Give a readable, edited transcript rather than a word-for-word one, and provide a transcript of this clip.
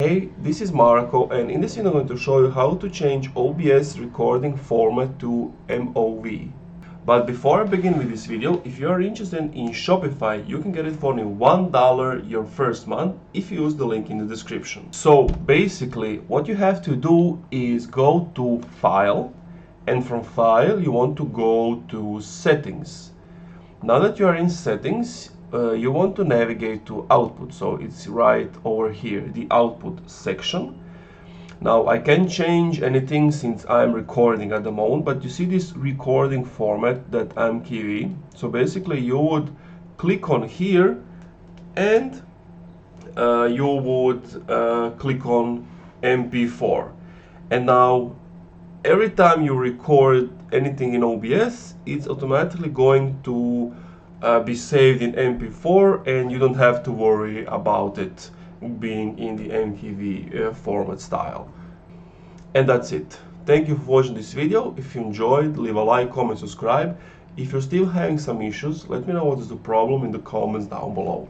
Hey, this is Marco, and in this video I'm going to show you how to change OBS recording format to MOV. But before I begin with this video, if you are interested in Shopify, you can get it for only $1 your first month if you use the link in the description. So basically, what you have to do is go to File, and from File you want to go to Settings. Now that you are in Settings, you want to navigate to Output, so it's right over here, the Output section. Now I can't change anything since I'm recording at the moment, but you see this recording format that I'm keeping. So basically you would click on here and you would click on MP4. And now every time you record anything in OBS, it's automatically going to be saved in MP4, and you don't have to worry about it being in the MOV format style. And that's it. Thank you for watching this video. If you enjoyed, leave a like, comment, subscribe. If you're still having some issues, let me know what is the problem in the comments down below.